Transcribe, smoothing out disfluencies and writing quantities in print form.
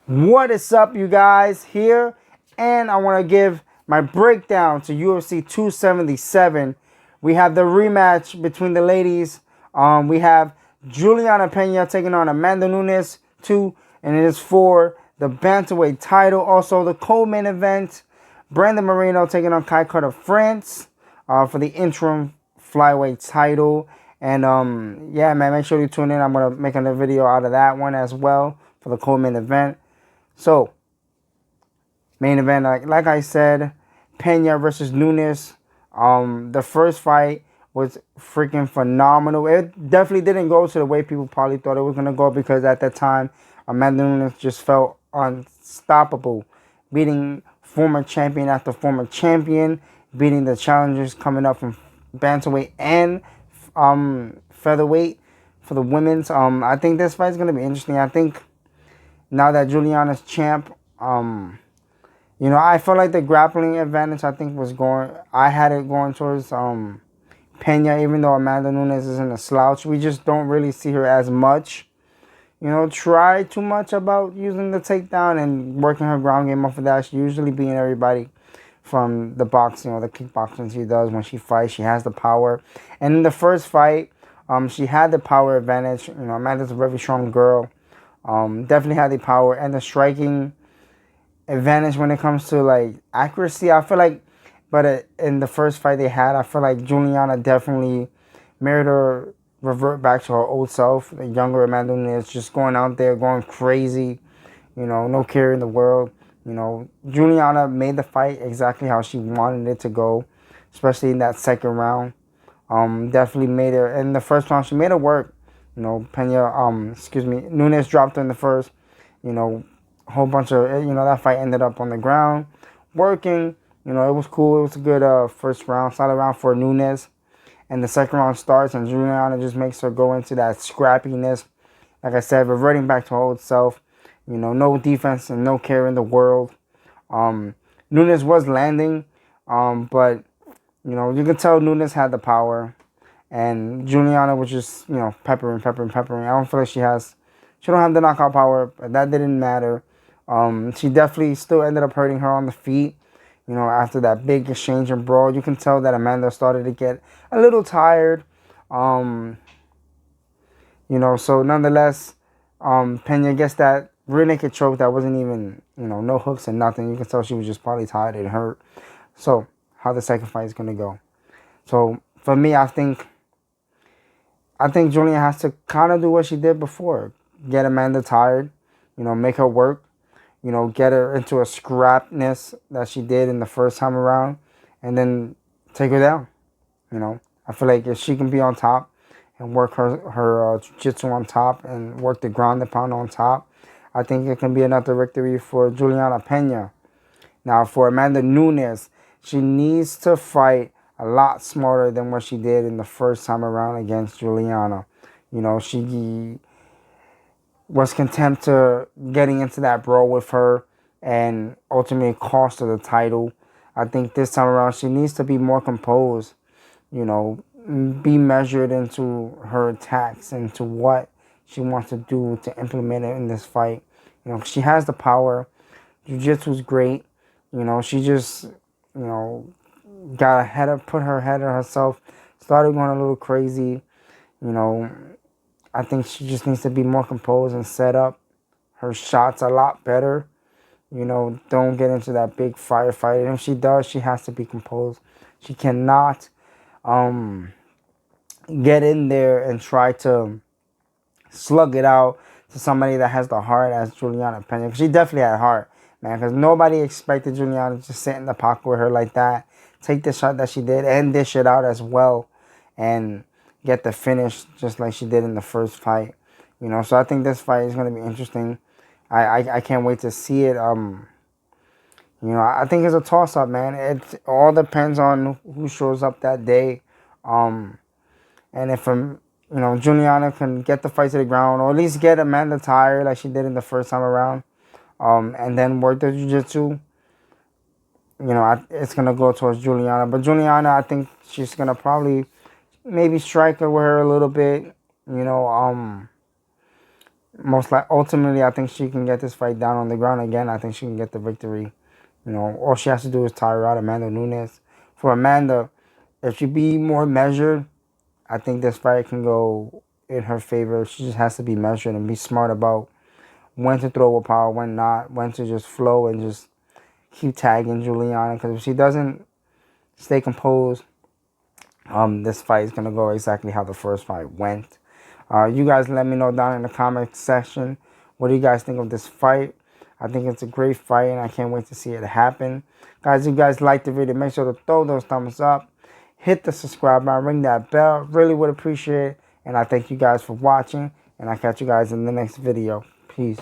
What is up, you guys? Here, and I want to give my breakdown to UFC 277. We have the rematch between the ladies. We have Julianne Peña taking on Amanda Nunez 2, and it is for the bantamweight title. Also, the co-main event, Brandon Moreno taking on Kai Carter France for the interim flyweight title. And yeah, man, make sure you tune in. I'm gonna make another video out of that one as well for the co-main event. So, main event, like I said, Pena versus Nunes. The first fight was freaking phenomenal. It definitely didn't go to the way people probably thought it was going to go, because at that time, Amanda Nunez just felt unstoppable, beating former champion after former champion, beating the challengers coming up from bantamweight and featherweight for the women's. I think this fight is going to be interesting. I think now that Juliana's champ, I felt like the grappling advantage, I think, I had it going towards Pena, even though Amanda Nunez isn't a slouch. We just don't really see her as much, try too much about using the takedown and working her ground game off of that. She usually beating everybody from the boxing or the kickboxing she does when she fights. She has the power. And in the first fight, she had the power advantage. Amanda's a very strong girl. Definitely had the power and the striking advantage when it comes to like accuracy. I feel like, but in the first fight they had, I feel like Juliana definitely made her revert back to her old self. The younger Amanda Nunez just going out there, going crazy, no care in the world. Juliana made the fight exactly how she wanted it to go, especially in that second round. Definitely made her in the first round. She made it work. Nunes dropped her in the first. A whole bunch of, that fight ended up on the ground, working. It was cool. It was a good first round, solid round for Nunes. And the second round starts, and Juliana just makes her go into that scrappiness. Like I said, reverting back to her old self. No defense and no care in the world. Nunes was landing, but, you could tell Nunes had the power. And Juliana was just, peppering. I don't feel like she don't have the knockout power, but that didn't matter. She definitely still ended up hurting her on the feet. After that big exchange and brawl, you can tell that Amanda started to get a little tired. So nonetheless, Pena gets that rear naked choke that wasn't even, no hooks and nothing. You can tell she was just probably tired and hurt. So, how the second fight is going to go. So, for me, I think Julian has to kind of do what she did before. Get Amanda tired, make her work, get her into a scrapness that she did in the first time around, and then take her down. I feel like if she can be on top and work her jiu-jitsu on top and work the ground and pound on top, I think it can be another victory for Julianne Peña. Now, for Amanda Nunez, she needs to fight a lot smarter than what she did in the first time around against Juliana. She was content to getting into that brawl with her and ultimately cost her the title. I think this time around she needs to be more composed, be measured into her attacks and to what she wants to do to implement it in this fight. She has the power. Jiu-jitsu is great. She just, got put her head on herself, started going a little crazy. I think she just needs to be more composed and set up her shots a lot better. Don't get into that big firefight. And if she does, she has to be composed. She cannot get in there and try to slug it out to somebody that has the heart as Julianne Peña. She definitely had heart, man, because nobody expected Julianne to just sit in the pocket with her like that, take the shot that she did, and dish it out as well, and get the finish just like she did in the first fight. So I think this fight is going to be interesting. I can't wait to see it. I think it's a toss-up, man. It all depends on who shows up that day. And if, Juliana can get the fight to the ground, or at least get Amanda tired like she did in the first time around, and then work the jiu-jitsu, it's going to go towards Juliana. But Juliana, I think she's going to probably maybe strike her with her a little bit, ultimately, I think she can get this fight down on the ground again. I think she can get the victory. You know, all she has to do is tire out Amanda Nunez. For Amanda, if she be more measured, I think this fight can go in her favor. She just has to be measured and be smart about when to throw with power, when not, when to just flow and just keep tagging Juliana. Because if she doesn't stay composed, this fight is gonna go exactly how the first fight went. You guys let me know down in the comment section. What do you guys think of this fight? I think it's a great fight and I can't wait to see it happen. Guys, if you guys like the video, make sure to throw those thumbs up. Hit the subscribe button, ring that bell. Really would appreciate it. And I thank you guys for watching. And I'll catch you guys in the next video. Peace.